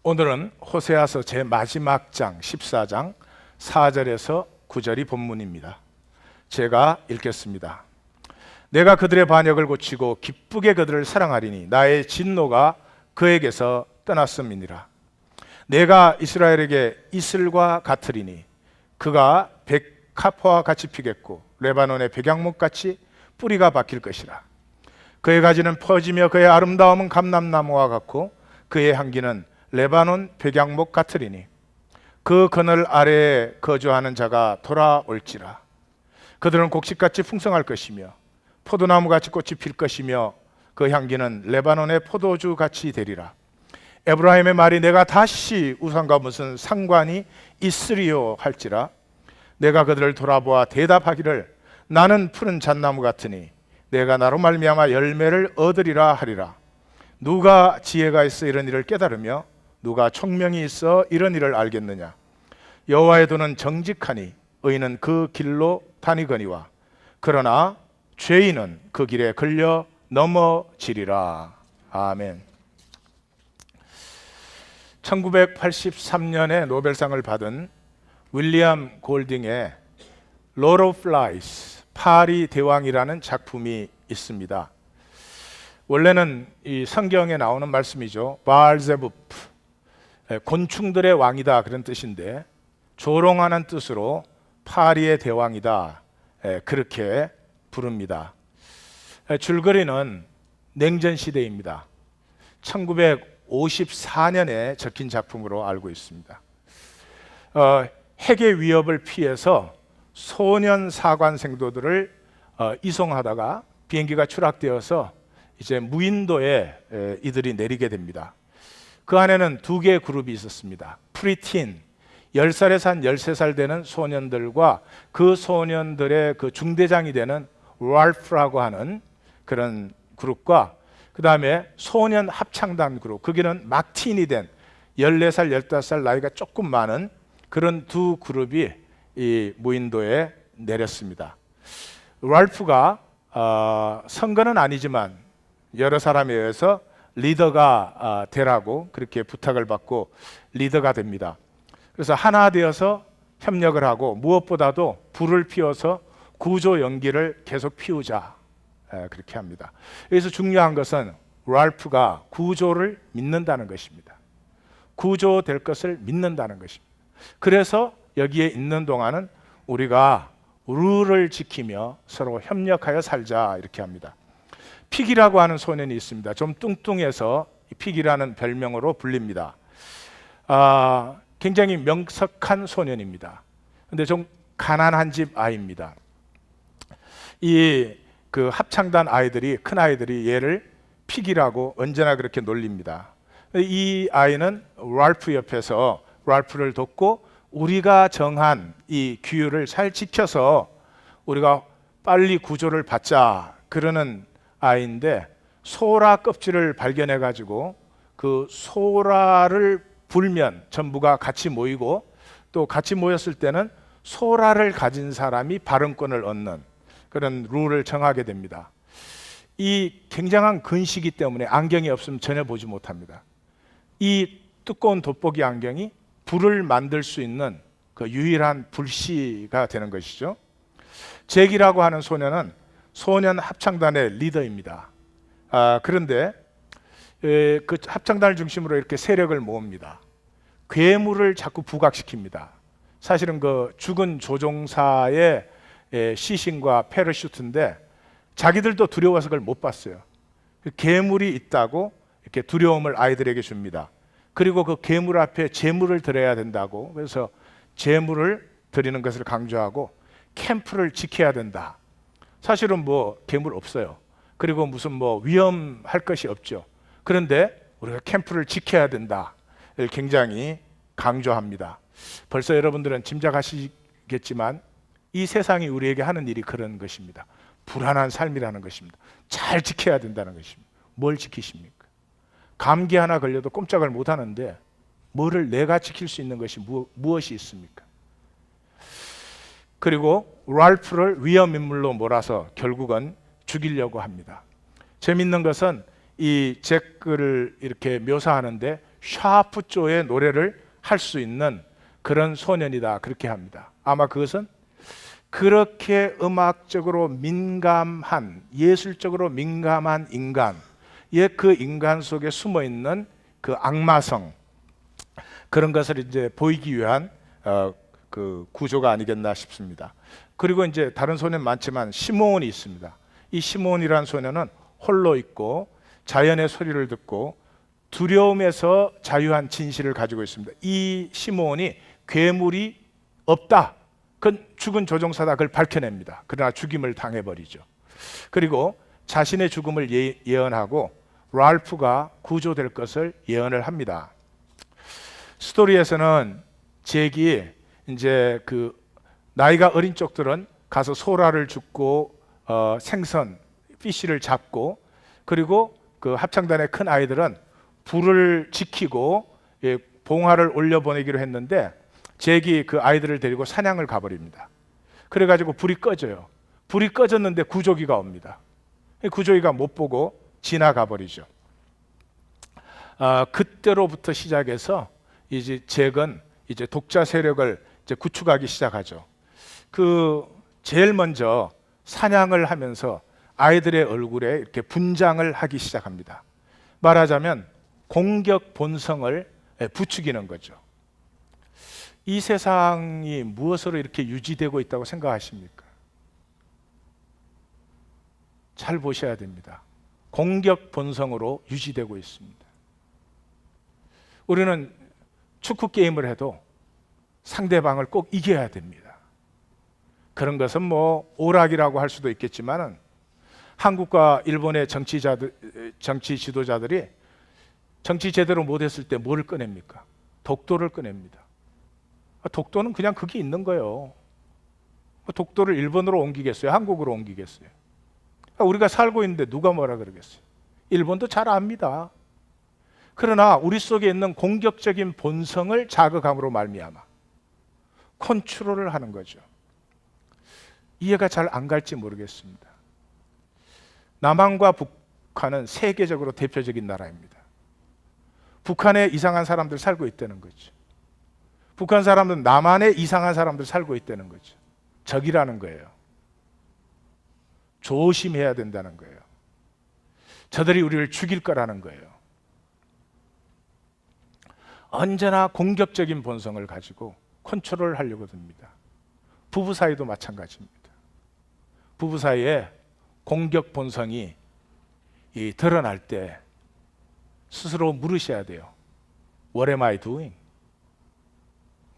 오늘은 호세아서 제 마지막 장 14장 4절에서 9절이 본문입니다. 제가 읽겠습니다. 내가 그들의 반역을 고치고 기쁘게 그들을 사랑하리니 나의 진노가 그에게서 떠났음이니라. 내가 이스라엘에게 이슬과 같으리니 그가 백합화와 같이 피겠고 레바논의 백양목같이 뿌리가 박힐 것이라. 그의 가지는 퍼지며 그의 아름다움은 감람나무와 같고 그의 향기는 레바논 백양목 같으리니 그 그늘 아래에 거주하는 자가 돌아올지라. 그들은 곡식같이 풍성할 것이며 포도나무같이 꽃이 필 것이며 그 향기는 레바논의 포도주같이 되리라. 에브라임의 말이 내가 다시 우상과 무슨 상관이 있으리요 할지라. 내가 그들을 돌아보아 대답하기를 나는 푸른 잣나무 같으니 내가 나로 말미암아 열매를 얻으리라 하리라. 누가 지혜가 있어 이런 일을 깨달으며 누가 총명이 있어 이런 일을 알겠느냐. 여호와의 도는 정직하니 의인은 그 길로 다니거니와 그러나 죄인은 그 길에 걸려 넘어지리라. 아멘. 1983년에 노벨상을 받은 윌리엄 골딩의 Lord of Flies, 파리 대왕이라는 작품이 있습니다. 원래는 이 성경에 나오는 말씀이죠. 바알제부프, 곤충들의 왕이다 그런 뜻인데 조롱하는 뜻으로 파리의 대왕이다 그렇게 부릅니다. 줄거리는 냉전 시대입니다. 1954년에 적힌 작품으로 알고 있습니다. 핵의 위협을 피해서 소년 사관 생도들을 이송하다가 비행기가 추락되어서 이제 무인도에 이들이 내리게 됩니다. 그 안에는 두 개의 그룹이 있었습니다. 프리틴, 10살에서 한 13살 되는 소년들과 그 소년들의 그 중대장이 되는 랄프라고 하는 그런 그룹과 그 다음에 소년 합창단 그룹, 거기는 막 틴이 된 14살, 15살 나이가 조금 많은 그런 두 그룹이 이 무인도에 내렸습니다. 랄프가 선거는 아니지만 여러 사람에 의해서 리더가 되라고 그렇게 부탁을 받고 리더가 됩니다. 그래서 하나 되어서 협력을 하고 무엇보다도 불을 피워서 구조 연기를 계속 피우자 그렇게 합니다. 여기서 중요한 것은 랄프가 구조를 믿는다는 것입니다. 구조될 것을 믿는다는 것입니다. 그래서 여기에 있는 동안은 우리가 룰을 지키며 서로 협력하여 살자 이렇게 합니다. 픽이라고 하는 소년이 있습니다. 좀 뚱뚱해서 픽이라는 별명으로 불립니다. 굉장히 명석한 소년입니다. 근데 좀 가난한 집 아이입니다. 이 그 합창단 아이들이, 큰 아이들이 얘를 픽이라고 언제나 그렇게 놀립니다. 이 아이는 랄프 옆에서 랄프를 돕고 우리가 정한 이 규율을 잘 지켜서 우리가 빨리 구조를 받자 그러는 아이인데, 소라 껍질을 발견해 가지고 그 소라를 불면 전부가 같이 모이고 또 같이 모였을 때는 소라를 가진 사람이 발언권을 얻는 그런 룰을 정하게 됩니다. 이 굉장한 근시기 때문에 안경이 없으면 전혀 보지 못합니다. 이 두꺼운 돋보기 안경이 불을 만들 수 있는 그 유일한 불씨가 되는 것이죠. 잭이라고 하는 소년은 소년 합창단의 리더입니다. 그런데 그 합창단을 중심으로 이렇게 세력을 모읍니다. 괴물을 자꾸 부각시킵니다. 사실은 그 죽은 조종사의 시신과 패러슈트인데 자기들도 두려워서 그걸 못 봤어요. 그 괴물이 있다고 이렇게 두려움을 아이들에게 줍니다. 그리고 그 괴물 앞에 제물을 드려야 된다고, 그래서 제물을 드리는 것을 강조하고 캠프를 지켜야 된다. 사실은 뭐 괴물 없어요. 그리고 무슨 뭐 위험할 것이 없죠. 그런데 우리가 캠프를 지켜야 된다. 굉장히 강조합니다. 벌써 여러분들은 짐작하시겠지만 이 세상이 우리에게 하는 일이 그런 것입니다. 불안한 삶이라는 것입니다. 잘 지켜야 된다는 것입니다. 뭘 지키십니까? 감기 하나 걸려도 꼼짝을 못 하는데 뭐를 내가 지킬 수 있는 것이 무엇이 있습니까? 그리고 랄프를 위험인물로 몰아서 결국은 죽이려고 합니다. 재밌는 것은 이 잭을 이렇게 묘사하는데 샤프조의 노래를 할 수 있는 그런 소년이다, 그렇게 합니다. 아마 그것은 그렇게 음악적으로 민감한, 예술적으로 민감한 인간, 그 인간 속에 숨어 있는 그 악마성, 그런 것을 이제 보이기 위한 그 구조가 아니겠나 싶습니다. 그리고 이제 다른 소년 많지만 시므온이 있습니다. 이 시므온이라는 소년은 홀로 있고 자연의 소리를 듣고 두려움에서 자유한 진실을 가지고 있습니다. 이 시므온이 괴물이 없다, 그건 죽은 조종사다, 그걸 밝혀냅니다. 그러나 죽임을 당해버리죠. 그리고 자신의 죽음을 예언하고 랄프가 구조될 것을 예언을 합니다. 스토리에서는 잭이 이제 그 나이가 어린 쪽들은 가서 소라를 줍고 생선, 피쉬를 잡고, 그리고 그 합창단의 큰 아이들은 불을 지키고 봉화를 올려보내기로 했는데 잭이 그 아이들을 데리고 사냥을 가버립니다. 그래가지고 불이 꺼져요. 불이 꺼졌는데 구조기가 옵니다. 구조기가 못 보고 지나가 버리죠. 그때로부터 시작해서 이제 잭은 이제 독자 세력을 이제 구축하기 시작하죠. 그 제일 먼저 사냥을 하면서 아이들의 얼굴에 이렇게 분장을 하기 시작합니다. 말하자면 공격 본성을 부추기는 거죠. 이 세상이 무엇으로 이렇게 유지되고 있다고 생각하십니까? 잘 보셔야 됩니다. 공격 본성으로 유지되고 있습니다. 우리는 축구 게임을 해도 상대방을 꼭 이겨야 됩니다. 그런 것은 뭐 오락이라고 할 수도 있겠지만은 한국과 일본의 정치 지도자들이 정치 제대로 못했을 때 뭐를 꺼냅니까? 독도를 꺼냅니다. 독도는 그냥 그게 있는 거예요. 독도를 일본으로 옮기겠어요? 한국으로 옮기겠어요? 우리가 살고 있는데 누가 뭐라 그러겠어요? 일본도 잘 압니다. 그러나 우리 속에 있는 공격적인 본성을 자극함으로 말미암아 컨트롤을 하는 거죠. 이해가 잘 안 갈지 모르겠습니다. 남한과 북한은 세계적으로 대표적인 나라입니다. 북한에 이상한 사람들 살고 있다는 거죠. 북한 사람들은 남한에 이상한 사람들 살고 있다는 거죠. 적이라는 거예요. 조심해야 된다는 거예요. 저들이 우리를 죽일 거라는 거예요. 언제나 공격적인 본성을 가지고 컨트롤을 하려고 듭니다. 부부 사이도 마찬가지입니다. 부부 사이에 공격 본성이 드러날 때 스스로 물으셔야 돼요. What am I doing?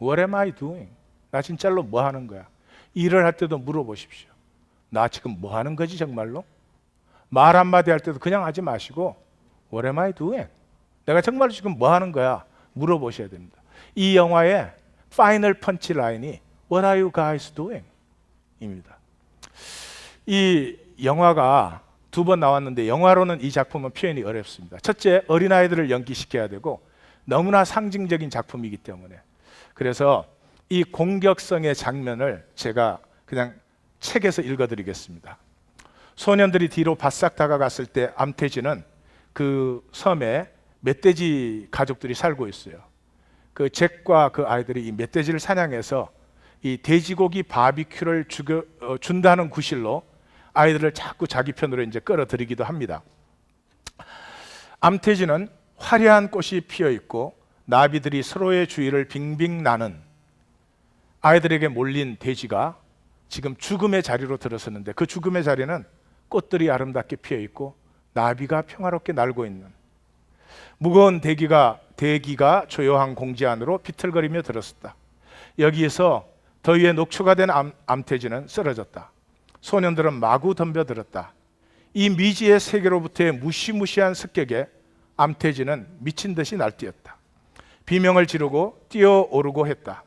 What am I doing? 나 진짜로 뭐 하는 거야? 일을 할 때도 물어보십시오. 나 지금 뭐 하는 거지 정말로? 말 한마디 할 때도 그냥 하지 마시고 What am I doing? 내가 정말로 지금 뭐 하는 거야? 물어보셔야 됩니다. 이 영화의 파이널 펀치 라인이 What are you guys doing? 입니다. 이 영화가 2번 나왔는데 영화로는 이 작품은 표현이 어렵습니다. 첫째, 어린아이들을 연기시켜야 되고 너무나 상징적인 작품이기 때문에. 그래서 이 공격성의 장면을 제가 그냥 책에서 읽어드리겠습니다. 소년들이 뒤로 바싹 다가갔을 때 암태지는 그 섬에 멧돼지 가족들이 살고 있어요. 그 잭과 그 아이들이 이 멧돼지를 사냥해서 이 돼지고기 바비큐를 준다는 구실로 아이들을 자꾸 자기 편으로 이제 끌어들이기도 합니다. 암태지는 화려한 꽃이 피어 있고 나비들이 서로의 주위를 빙빙 나는, 아이들에게 몰린 돼지가 지금 죽음의 자리로 들어섰는데 그 죽음의 자리는 꽃들이 아름답게 피어 있고 나비가 평화롭게 날고 있는, 무거운 대기가 조용한 공지 안으로 비틀거리며 들었었다. 여기에서 더위에 녹초가 된 암태지는 쓰러졌다. 소년들은 마구 덤벼들었다. 이 미지의 세계로부터의 무시무시한 습격에 암태지는 미친 듯이 날뛰었다. 비명을 지르고 뛰어오르고 했다.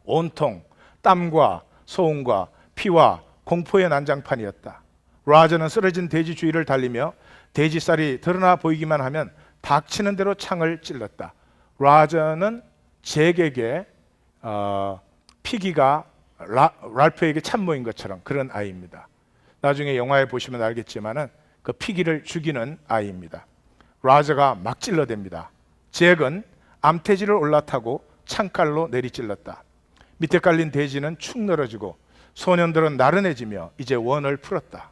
온통 땀과 소음과 피와 공포의 난장판이었다. 라저는 쓰러진 돼지 주위를 달리며 돼지살이 드러나 보이기만 하면 닥치는 대로 창을 찔렀다. 라저는 잭에게 피기가 랄프에게 참모인 것처럼 그런 아이입니다. 나중에 영화에 보시면 알겠지만은 그 피기를 죽이는 아이입니다. 라저가 막 찔러댑니다. 잭은 암돼지를 올라타고 창칼로 내리찔렀다. 밑에 깔린 돼지는 축 늘어지고 소년들은 나른해지며 이제 원을 풀었다.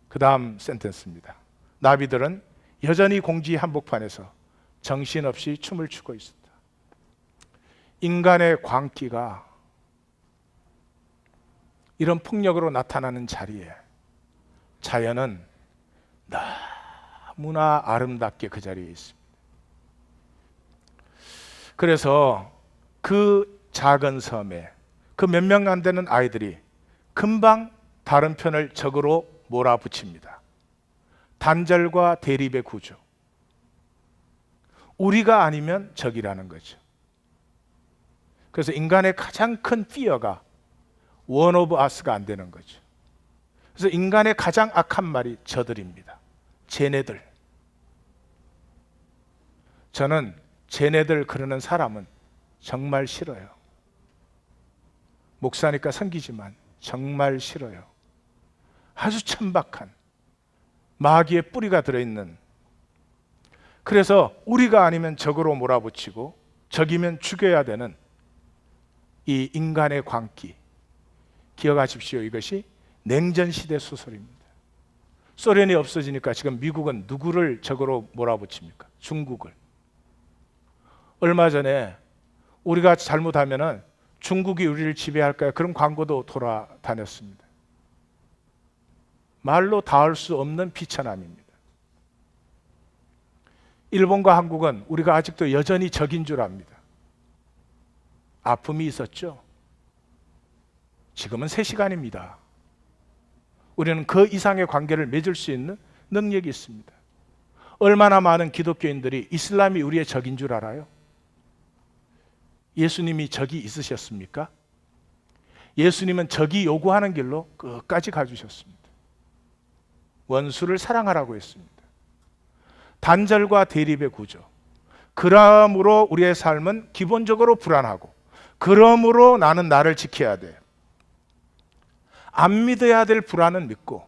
그 다음 센텐스입니다. 나비들은 여전히 공지 한복판에서 정신없이 춤을 추고 있었다. 인간의 광기가 이런 폭력으로 나타나는 자리에 자연은 너무나 아름답게 그 자리에 있습니다. 그래서 그 작은 섬에 그 몇 명 안 되는 아이들이 금방 다른 편을 적으로 몰아붙입니다. 단절과 대립의 구조. 우리가 아니면 적이라는 거죠. 그래서 인간의 가장 큰 피어가 one of us가 안 되는 거죠. 그래서 인간의 가장 악한 말이 저들입니다. 쟤네들. 저는 쟤네들 그러는 사람은 정말 싫어요. 목사니까 섬기지만 정말 싫어요. 아주 천박한 마귀의 뿌리가 들어있는, 그래서 우리가 아니면 적으로 몰아붙이고 적이면 죽여야 되는 이 인간의 광기. 기억하십시오. 이것이 냉전시대 소설입니다. 소련이 없어지니까 지금 미국은 누구를 적으로 몰아붙입니까? 중국을. 얼마 전에 우리가 잘못하면은 중국이 우리를 지배할까요? 그런 광고도 돌아다녔습니다. 말로 닿을 수 없는 비천함입니다. 일본과 한국은 우리가 아직도 여전히 적인 줄 압니다. 아픔이 있었죠. 지금은 3시간입니다. 우리는 그 이상의 관계를 맺을 수 있는 능력이 있습니다. 얼마나 많은 기독교인들이 이슬람이 우리의 적인 줄 알아요? 예수님이 적이 있으셨습니까? 예수님은 적이 요구하는 길로 끝까지 가주셨습니다. 원수를 사랑하라고 했습니다. 단절과 대립의 구조. 그러므로 우리의 삶은 기본적으로 불안하고, 그러므로 나는 나를 지켜야 돼. 안 믿어야 될 불안은 믿고,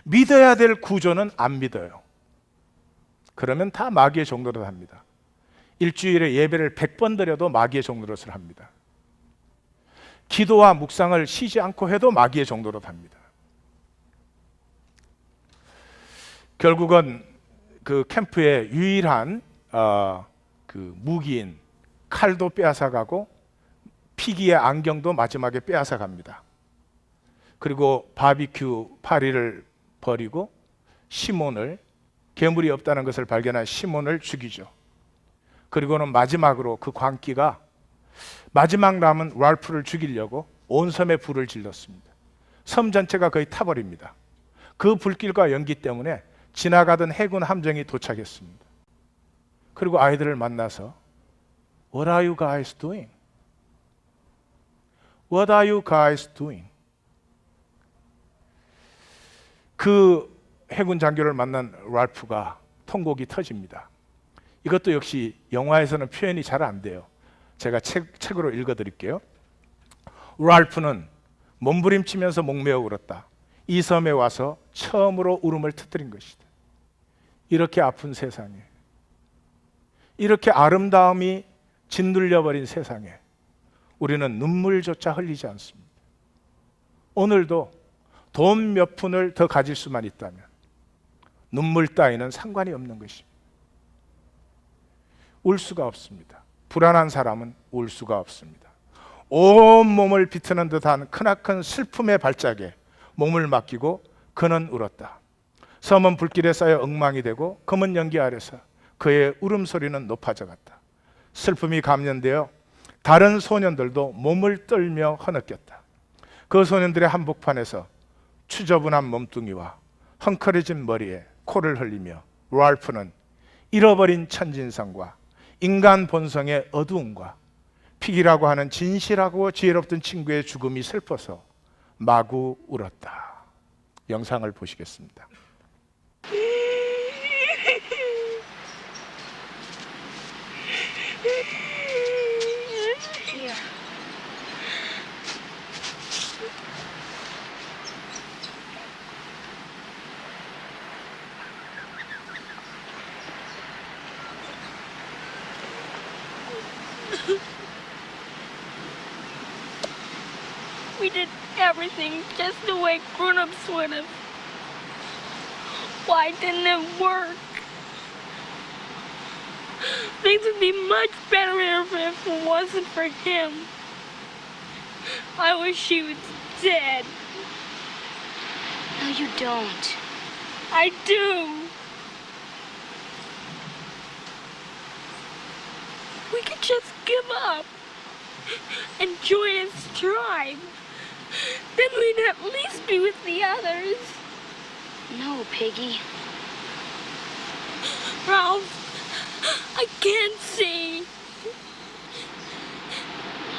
믿어야 될 구조는 안 믿어요. 그러면 다 마귀의 종노릇 합니다. 일주일에 예배를 100번 드려도 마귀의 종노릇을 합니다. 기도와 묵상을 쉬지 않고 해도 마귀의 종노릇 합니다. 결국은 그 캠프의 유일한 그 무기인 칼도 빼앗아가고 피기의 안경도 마지막에 빼앗아갑니다. 그리고 바비큐 파리를 버리고 시몬을, 괴물이 없다는 것을 발견한 시몬을 죽이죠. 그리고는 마지막으로 그 광기가 마지막 남은 랄프를 죽이려고 온 섬에 불을 질렀습니다. 섬 전체가 거의 타버립니다. 그 불길과 연기 때문에 지나가던 해군 함정이 도착했습니다. 그리고 아이들을 만나서 What are you guys doing? What are you guys doing? 그 해군 장교를 만난 랄프가 통곡이 터집니다. 이것도 역시 영화에서는 표현이 잘 안 돼요. 제가 책으로 읽어드릴게요. 랄프는 몸부림치면서 목매어 울었다. 이 섬에 와서 처음으로 울음을 터뜨린 것이다. 이렇게 아픈 세상에, 이렇게 아름다움이 짓눌려버린 세상에 우리는 눈물조차 흘리지 않습니다. 오늘도 돈 몇 푼을 더 가질 수만 있다면 눈물 따위는 상관이 없는 것입니다. 울 수가 없습니다. 불안한 사람은 울 수가 없습니다. 온 몸을 비트는 듯한 크나큰 슬픔의 발작에 몸을 맡기고 그는 울었다. 섬은 불길에 쌓여 엉망이 되고 검은 연기 아래서 그의 울음소리는 높아져 갔다. 슬픔이 감염되어 다른 소년들도 몸을 떨며 허느꼈다. 그 소년들의 한복판에서 추저분한 몸뚱이와 헝클어진 머리에 코를 흘리며 랄프는 잃어버린 천진성과 인간 본성의 어두움과 피기라고 하는 진실하고 지혜롭던 친구의 죽음이 슬퍼서 마구 울었다. 영상을 보시겠습니다. everything just the way grown-ups would have. Why didn't it work? Things would be much better if it wasn't for him. I wish he was dead. No, you don't. I do. We could just give up and join his tribe. Then we'd at least be with the others. No, Piggy. Ralph, I can't see.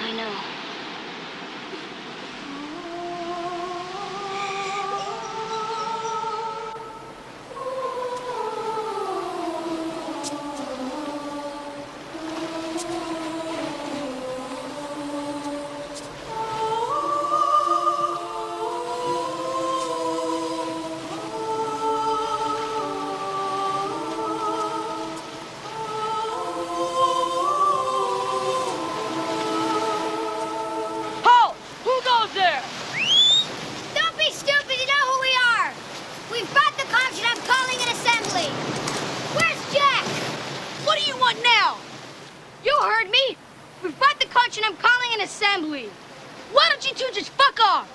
I know. Assembly. Why don't you two just fuck off?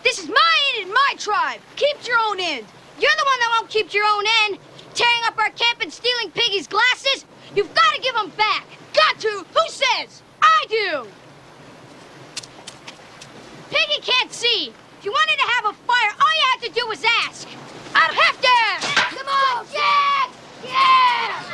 This is my end and my tribe. Keep your own end. You're the one that won't keep your own end. Tearing up our camp and stealing Piggy's glasses. You've got to give them back. Got to. Who says? I do. Piggy can't see. If you wanted to have a fire, all you had to do was ask. I'd have to. Come on, Jack. Yeah.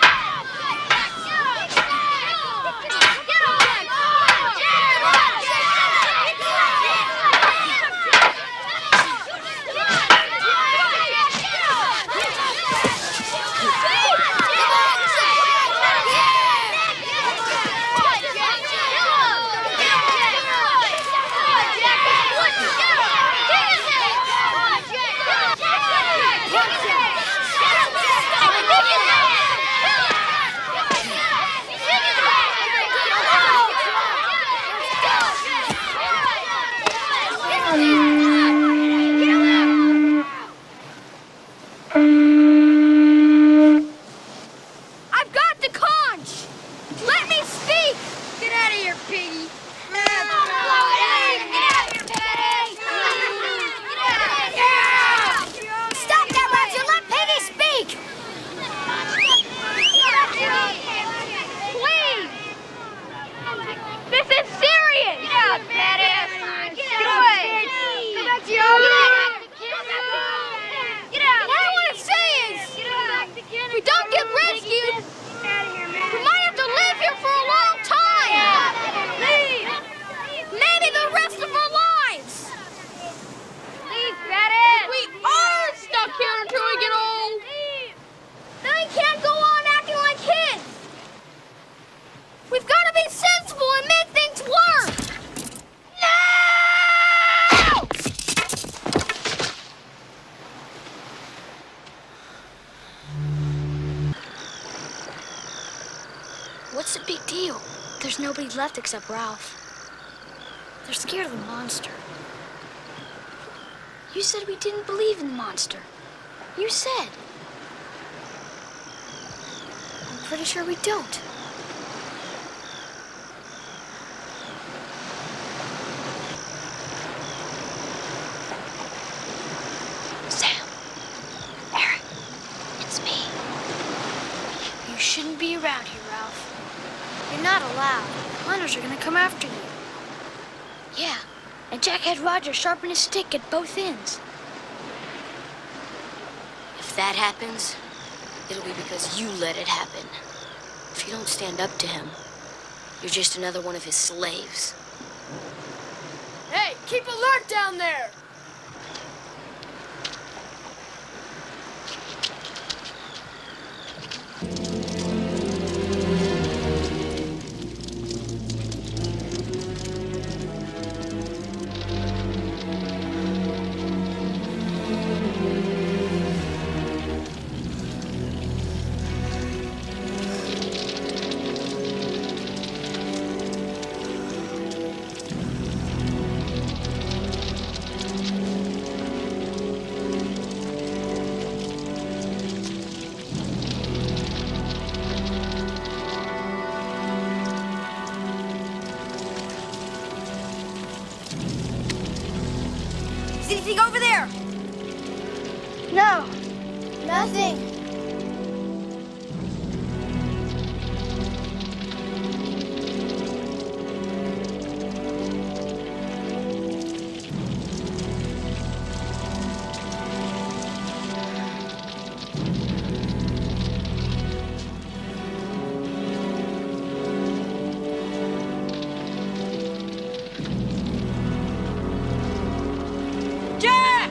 What's the big deal? There's nobody left except Ralph. They're scared of the monster. You said we didn't believe in the monster. You said. I'm pretty sure we don't. Sam. Eric. It's me. You shouldn't be around here, Ralph. You're not allowed. Hunters are gonna come after you. Yeah, and Jack had Roger sharpen his stick at both ends. If that happens, it'll be because you let it happen. If you don't stand up to him, you're just another one of his slaves. Hey, keep alert down there! over there? No. Nothing. Jack!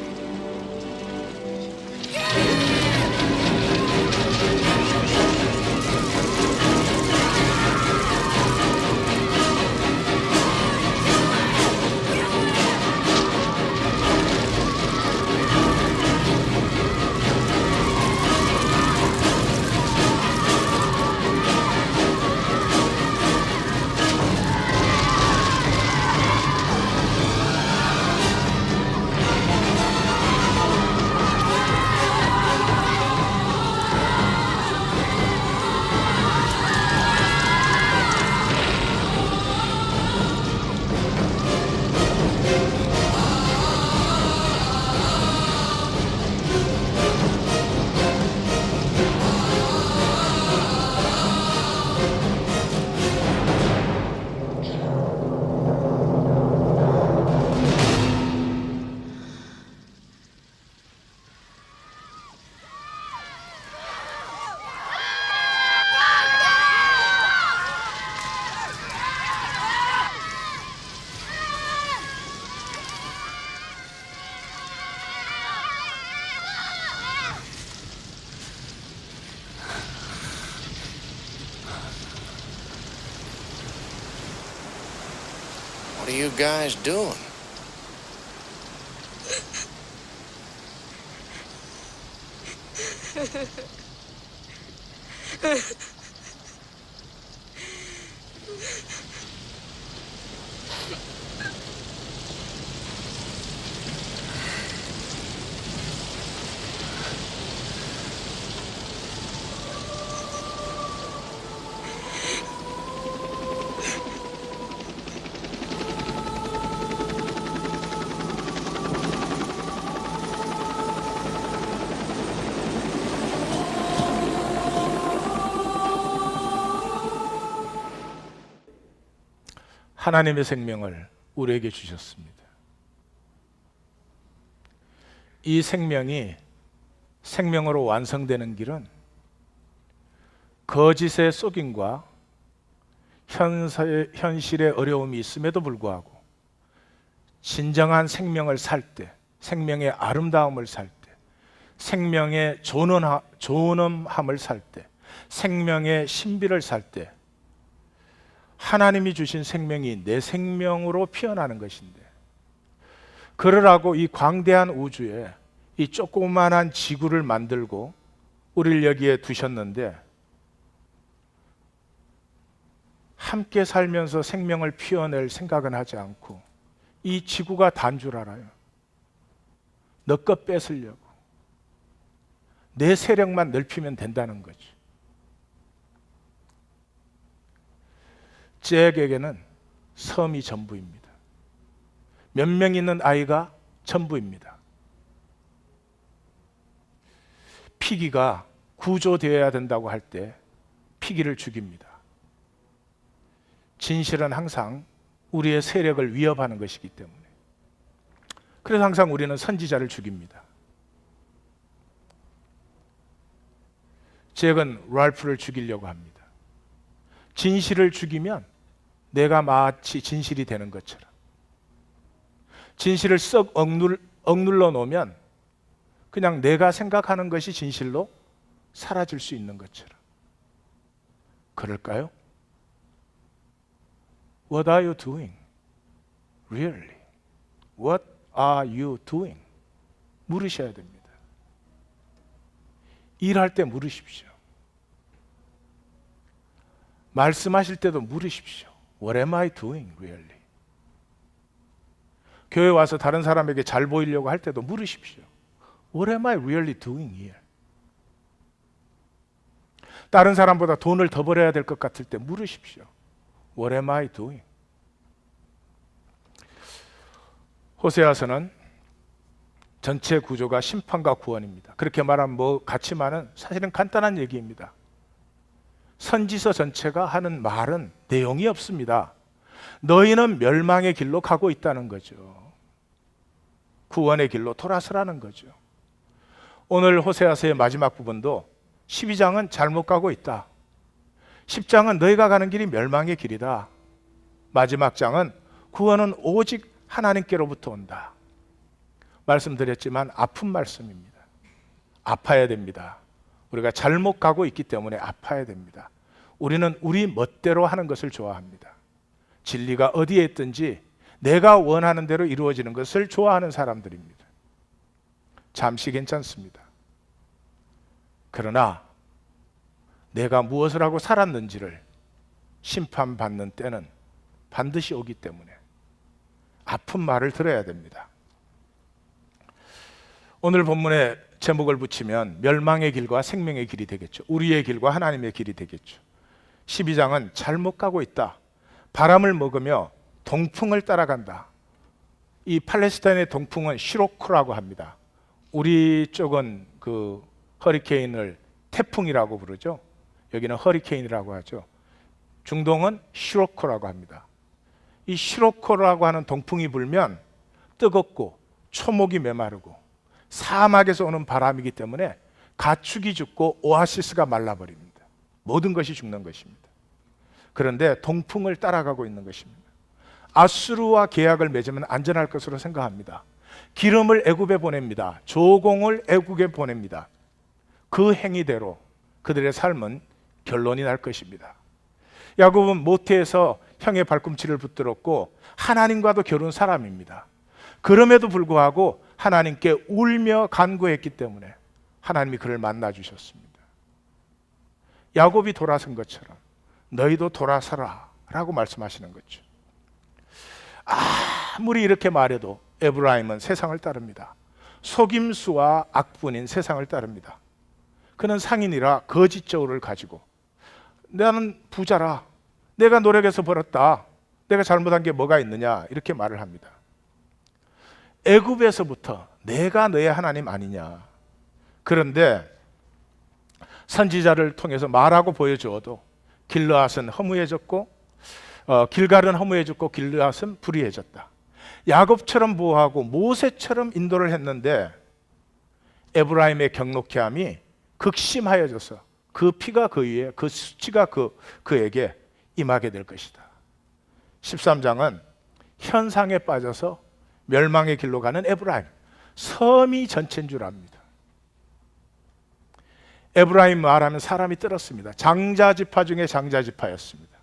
What are you guys doing? 하나님의 생명을 우리에게 주셨습니다. 이 생명이 생명으로 완성되는 길은 거짓의 속임과 현실의 어려움이 있음에도 불구하고 진정한 생명을 살 때, 생명의 아름다움을 살 때, 생명의 존엄함을 살 때, 생명의 신비를 살 때 하나님이 주신 생명이 내 생명으로 피어나는 것인데, 그러라고 이 광대한 우주에 이 조그만한 지구를 만들고 우리를 여기에 두셨는데, 함께 살면서 생명을 피워낼 생각은 하지 않고 이 지구가 단 줄 알아요. 너 것 뺏으려고. 내 세력만 넓히면 된다는 거지. 잭에게는 섬이 전부입니다. 몇 명 있는 아이가 전부입니다. 피기가 구조되어야 된다고 할 때 피기를 죽입니다. 진실은 항상 우리의 세력을 위협하는 것이기 때문에. 그래서 항상 우리는 선지자를 죽입니다. 잭은 랄프를 죽이려고 합니다. 진실을 죽이면 내가 마치 진실이 되는 것처럼, 진실을 썩 억눌러 놓으면 그냥 내가 생각하는 것이 진실로 사라질 수 있는 것처럼. 그럴까요? What are you doing? Really? What are you doing? 물으셔야 됩니다. 일할 때 물으십시오. 말씀하실 때도 물으십시오. What am I doing, really? 교회 와서 다른 사람에게 잘 보이려고 할 때도 물으십시오. What am I really doing here? 다른 사람보다 돈을 더 벌어야 될 것 같을 때 물으십시오. What am I doing? 호세아서는 전체 구조가 심판과 구원입니다. 그렇게 말하면 뭐 같지만은 사실은 간단한 얘기입니다. 선지서 전체가 하는 말은 내용이 없습니다. 너희는 멸망의 길로 가고 있다는 거죠. 구원의 길로 돌아서라는 거죠. 오늘 호세아서의 마지막 부분도 12장은 잘못 가고 있다. 10장은 너희가 가는 길이 멸망의 길이다. 마지막 장은 구원은 오직 하나님께로부터 온다. 말씀드렸지만 아픈 말씀입니다. 아파야 됩니다. 우리가 잘못 가고 있기 때문에 아파야 됩니다. 우리는 우리 멋대로 하는 것을 좋아합니다. 진리가 어디에 있든지 내가 원하는 대로 이루어지는 것을 좋아하는 사람들입니다. 잠시 괜찮습니다. 그러나 내가 무엇을 하고 살았는지를 심판받는 때는 반드시 오기 때문에 아픈 말을 들어야 됩니다. 오늘 본문에 제목을 붙이면 멸망의 길과 생명의 길이 되겠죠. 우리의 길과 하나님의 길이 되겠죠. 12장은 잘못 가고 있다. 바람을 먹으며 동풍을 따라간다. 이 팔레스타인의 동풍은 시로크라고 합니다. 우리 쪽은 그 허리케인을 태풍이라고 부르죠. 여기는 허리케인이라고 하죠. 중동은 시로크라고 합니다. 이 시로크라고 하는 동풍이 불면 뜨겁고 초목이 메마르고 사막에서 오는 바람이기 때문에 가축이 죽고 오아시스가 말라버립니다. 모든 것이 죽는 것입니다. 그런데 동풍을 따라가고 있는 것입니다. 아수르와 계약을 맺으면 안전할 것으로 생각합니다. 기름을 애굽에 보냅니다. 조공을 애굽에 보냅니다. 그 행위대로 그들의 삶은 결론이 날 것입니다. 야곱은 모태에서 형의 발꿈치를 붙들었고 하나님과도 겨룬 사람입니다. 그럼에도 불구하고 하나님께 울며 간구했기 때문에 하나님이 그를 만나 주셨습니다. 야곱이 돌아선 것처럼 너희도 돌아서라 라고 말씀하시는 거죠. 아무리 이렇게 말해도 에브라임은 세상을 따릅니다. 속임수와 악분인 세상을 따릅니다. 그는 상인이라 거짓 저울을 가지고 나는 부자라, 내가 노력해서 벌었다, 내가 잘못한 게 뭐가 있느냐 이렇게 말을 합니다. 애굽에서부터 내가 너의 하나님 아니냐. 그런데 선지자를 통해서 말하고 보여주어도 길르앗은 허무해졌고 길갈은 허무해졌고 길르앗은 불의해졌다. 야곱처럼 보호하고 모세처럼 인도를 했는데 에브라임의 경록케함이 극심하여져서 그 피가 그 위에, 그 수치가 그에게 임하게 될 것이다. 13장은 현상에 빠져서 멸망의 길로 가는 에브라임, 섬이 전체인 줄 압니다. 에브라임 말하면 사람이 떨었습니다. 장자지파 중에 장자지파였습니다.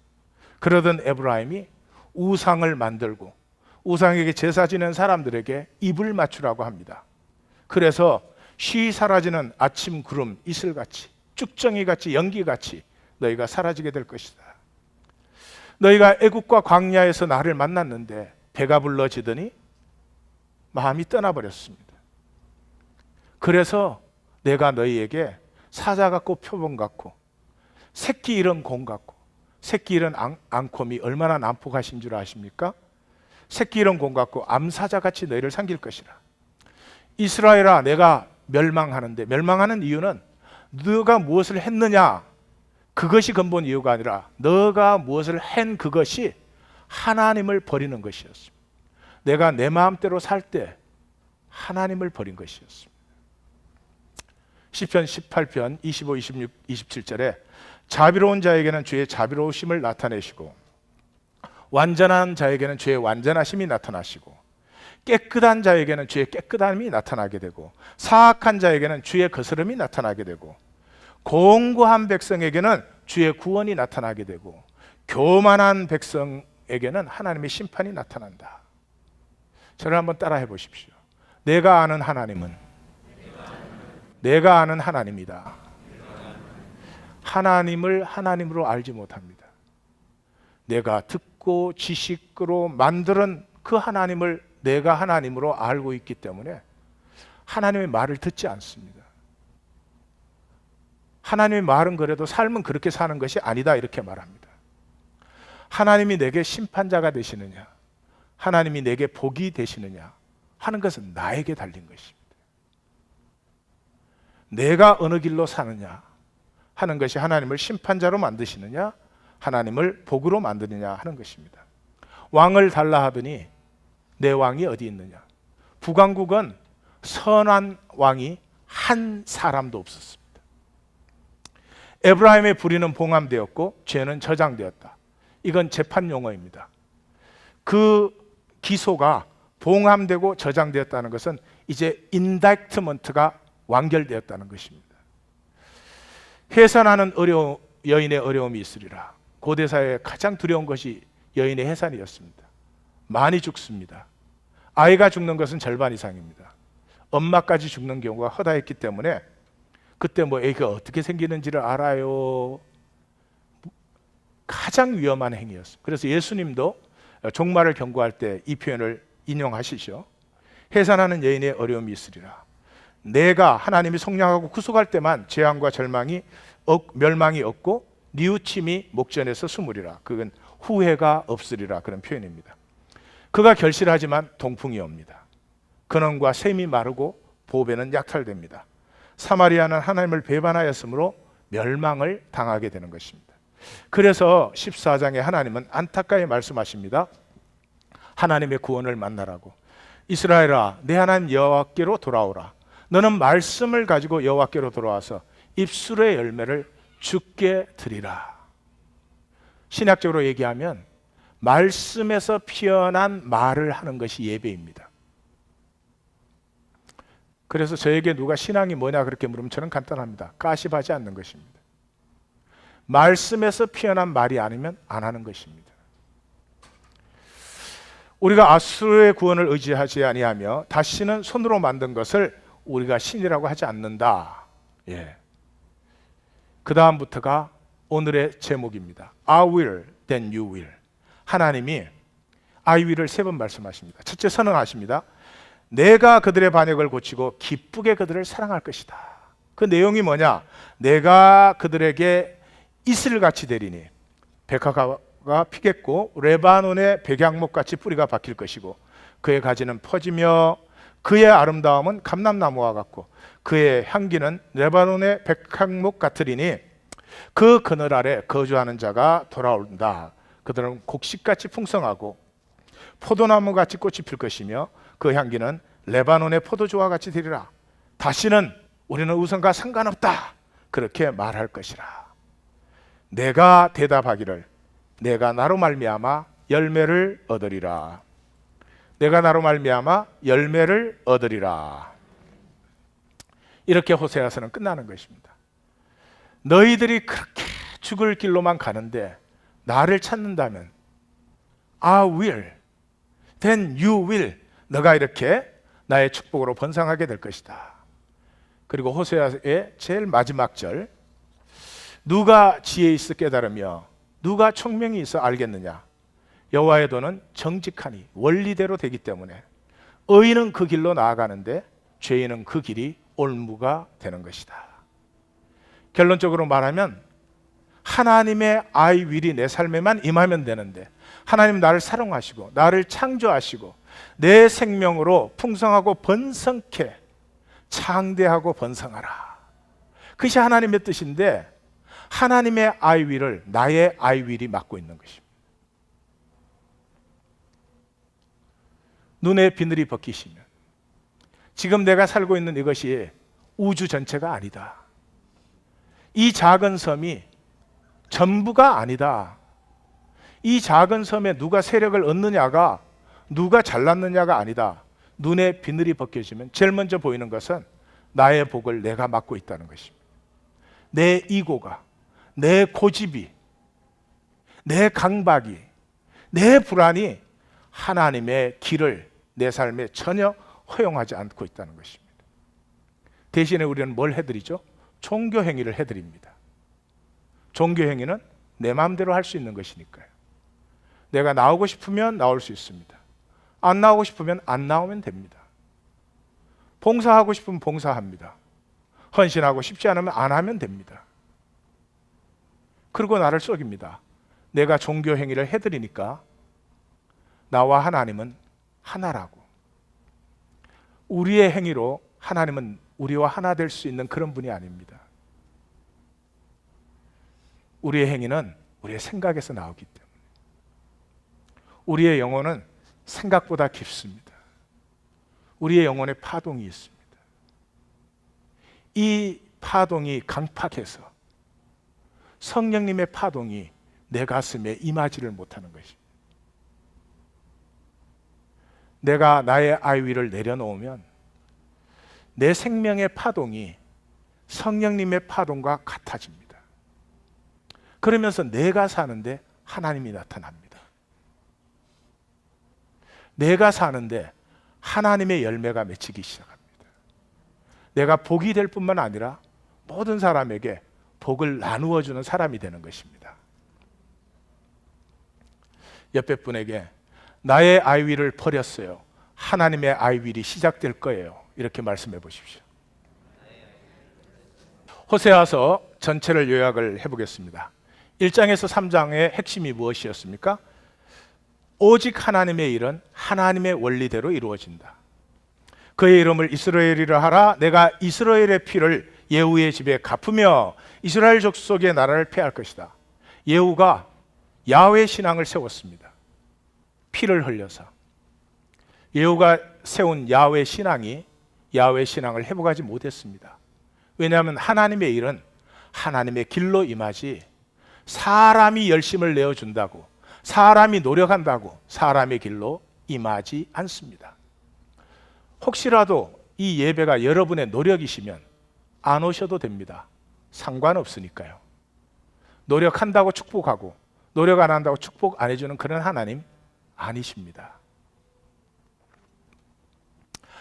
그러던 에브라임이 우상을 만들고 우상에게 제사 지낸 사람들에게 입을 맞추라고 합니다. 그래서 쉬 사라지는 아침 구름 이슬같이, 쭉정이같이, 연기같이 너희가 사라지게 될 것이다. 너희가 애국과 광야에서 나를 만났는데 배가 불러지더니 마음이 떠나버렸습니다. 그래서 내가 너희에게 사자 같고 표범 같고 새끼 잃은 곰 같고, 새끼 잃은 앙콤이 얼마나 난폭하신 줄 아십니까? 새끼 잃은 곰 같고 암사자같이 너희를 삼킬 것이라. 이스라엘아, 내가 멸망하는데, 멸망하는 이유는 너가 무엇을 했느냐, 그것이 근본 이유가 아니라 너가 무엇을 한 그것이 하나님을 버리는 것이었습니다. 내가 내 마음대로 살 때 하나님을 버린 것이었습니다. 시편 18편 25, 26, 27절에 자비로운 자에게는 주의 자비로우심을 나타내시고 완전한 자에게는 주의 완전하심이 나타나시고 깨끗한 자에게는 주의 깨끗함이 나타나게 되고 사악한 자에게는 주의 거스름이 나타나게 되고 공고한 백성에게는 주의 구원이 나타나게 되고 교만한 백성에게는 하나님의 심판이 나타난다. 저를 한번 따라해 보십시오. 내가 아는 하나님은 내가 아는 하나님이다. 하나님을 하나님으로 알지 못합니다. 내가 듣고 지식으로 만드는 그 하나님을 내가 하나님으로 알고 있기 때문에 하나님의 말을 듣지 않습니다. 하나님의 말은 그래도 삶은 그렇게 사는 것이 아니다 이렇게 말합니다. 하나님이 내게 심판자가 되시느냐, 하나님이 내게 복이 되시느냐 하는 것은 나에게 달린 것입니다. 내가 어느 길로 사느냐 하는 것이 하나님을 심판자로 만드시느냐 하나님을 복으로 만드느냐 하는 것입니다. 왕을 달라 하더니 내 왕이 어디 있느냐. 북왕국은 선한 왕이 한 사람도 없었습니다. 에브라임의 불의는 봉함되었고 죄는 저장되었다. 이건 재판 용어입니다. 그 기소가 봉함되고 저장되었다는 것은 이제 인다이트먼트가 완결되었다는 것입니다. 해산하는 여인의 어려움이 있으리라. 고대 사회에 가장 두려운 것이 여인의 해산이었습니다. 많이 죽습니다. 아이가 죽는 것은 절반 이상입니다. 엄마까지 죽는 경우가 허다했기 때문에 그때 뭐 애가 어떻게 생기는지를 알아요. 가장 위험한 행위였어요. 그래서 예수님도 종말을 경고할 때 이 표현을 인용하시죠. 해산하는 여인의 어려움이 있으리라. 내가 하나님이 속량하고 구속할 때만 재앙과 멸망이 없고 뉘우침이 목전에서 숨으리라. 그건 후회가 없으리라. 그런 표현입니다. 그가 결실하지만 동풍이 옵니다. 근원과 샘이 마르고 보배는 약탈됩니다. 사마리아는 하나님을 배반하였으므로 멸망을 당하게 되는 것입니다. 그래서 14장에 하나님은 안타까이 말씀하십니다. 하나님의 구원을 만나라고. 이스라엘아, 내 하나님 여호와께로 돌아오라. 너는 말씀을 가지고 여호와께로 돌아와서 입술의 열매를 주께 드리라. 신학적으로 얘기하면 말씀에서 피어난 말을 하는 것이 예배입니다. 그래서 저에게 누가 신앙이 뭐냐 그렇게 물으면 저는 간단합니다. 가십하지 않는 것입니다. 말씀에서 피어난 말이 아니면 안 하는 것입니다. 우리가 아수르의 구원을 의지하지 아니하며 다시는 손으로 만든 것을 우리가 신이라고 하지 않는다. 예. 그 다음부터가 오늘의 제목입니다. I will, then you will. 하나님이 I will을 3번 말씀하십니다. 첫째 선언하십니다. 내가 그들의 반역을 고치고 기쁘게 그들을 사랑할 것이다. 그 내용이 뭐냐? 내가 그들에게 이슬같이 되리니 백화가 피겠고 레바논의 백향목같이 뿌리가 박힐 것이고 그의 가지는 퍼지며 그의 아름다움은 감람나무와 같고 그의 향기는 레바논의 백향목 같으리니 그 그늘 아래 거주하는 자가 돌아온다. 그들은 곡식같이 풍성하고 포도나무같이 꽃이 필 것이며 그 향기는 레바논의 포도주와 같이 되리라. 다시는 우리는 우상과 상관없다. 그렇게 말할 것이라. 내가 대답하기를 내가 나로 말미암아 열매를 얻으리라. 내가 나로 말미암아 열매를 얻으리라. 이렇게 호세아서는 끝나는 것입니다. 너희들이 그렇게 죽을 길로만 가는데 나를 찾는다면 I will, then you will. 너가 이렇게 나의 축복으로 번성하게 될 것이다. 그리고 호세아의 제일 마지막 절, 누가 지혜 있어 깨달으며 누가 총명이 있어 알겠느냐. 여호와의 도는 정직하니 원리대로 되기 때문에 의인은 그 길로 나아가는데 죄인은 그 길이 올무가 되는 것이다. 결론적으로 말하면 하나님의 I will이 내 삶에만 임하면 되는데 하나님 나를 사랑하시고 나를 창조하시고 내 생명으로 풍성하고 번성케 창대하고 번성하라. 그것이 하나님의 뜻인데 하나님의 I will을 나의 I will이 맡고 있는 것입니다. 눈의 비늘이 벗기시면 지금 내가 살고 있는 이것이 우주 전체가 아니다. 이 작은 섬이 전부가 아니다. 이 작은 섬에 누가 세력을 얻느냐가 누가 잘났느냐가 아니다. 눈의 비늘이 벗겨지면 제일 먼저 보이는 것은 나의 복을 내가 맡고 있다는 것입니다. 내 이고가, 내 고집이, 내 강박이, 내 불안이 하나님의 길을 내 삶에 전혀 허용하지 않고 있다는 것입니다. 대신에 우리는 뭘 해드리죠? 종교 행위를 해드립니다. 종교 행위는 내 마음대로 할 수 있는 것이니까요. 내가 나오고 싶으면 나올 수 있습니다. 안 나오고 싶으면 안 나오면 됩니다. 봉사하고 싶으면 봉사합니다. 헌신하고 싶지 않으면 안 하면 됩니다. 그리고 나를 속입니다. 내가 종교 행위를 해드리니까 나와 하나님은 하나라고. 우리의 행위로 하나님은 우리와 하나 될 수 있는 그런 분이 아닙니다. 우리의 행위는 우리의 생각에서 나오기 때문에 우리의 영혼은 생각보다 깊습니다. 우리의 영혼에 파동이 있습니다. 이 파동이 강팍해서 성령님의 파동이 내 가슴에 임하지를 못하는 것입니다. 내가 나의 아이위를 내려놓으면 내 생명의 파동이 성령님의 파동과 같아집니다. 그러면서 내가 사는데 하나님이 나타납니다. 내가 사는데 하나님의 열매가 맺히기 시작합니다. 내가 복이 될 뿐만 아니라 모든 사람에게 복을 나누어 주는 사람이 되는 것입니다. 옆에 분에게 나의 아이윌을 버렸어요. 하나님의 아이윌이 시작될 거예요. 이렇게 말씀해 보십시오. 호세아서 전체를 요약을 해보겠습니다. 1장에서 3장의 핵심이 무엇이었습니까? 오직 하나님의 일은 하나님의 원리대로 이루어진다. 그의 이름을 이스라엘이라 하라. 내가 이스라엘의 피를 예후의 집에 갚으며 이스라엘 족속의 나라를 폐할 것이다. 예후가 야훼 신앙을 세웠습니다. 피를 흘려서. 예후가 세운 야훼 신앙이 야훼 신앙을 회복하지 못했습니다. 왜냐하면 하나님의 일은 하나님의 길로 임하지 사람이 열심을 내어준다고 사람이 노력한다고 사람의 길로 임하지 않습니다. 혹시라도 이 예배가 여러분의 노력이시면 안 오셔도 됩니다. 상관없으니까요. 노력한다고 축복하고 노력 안 한다고 축복 안 해주는 그런 하나님 아니십니다.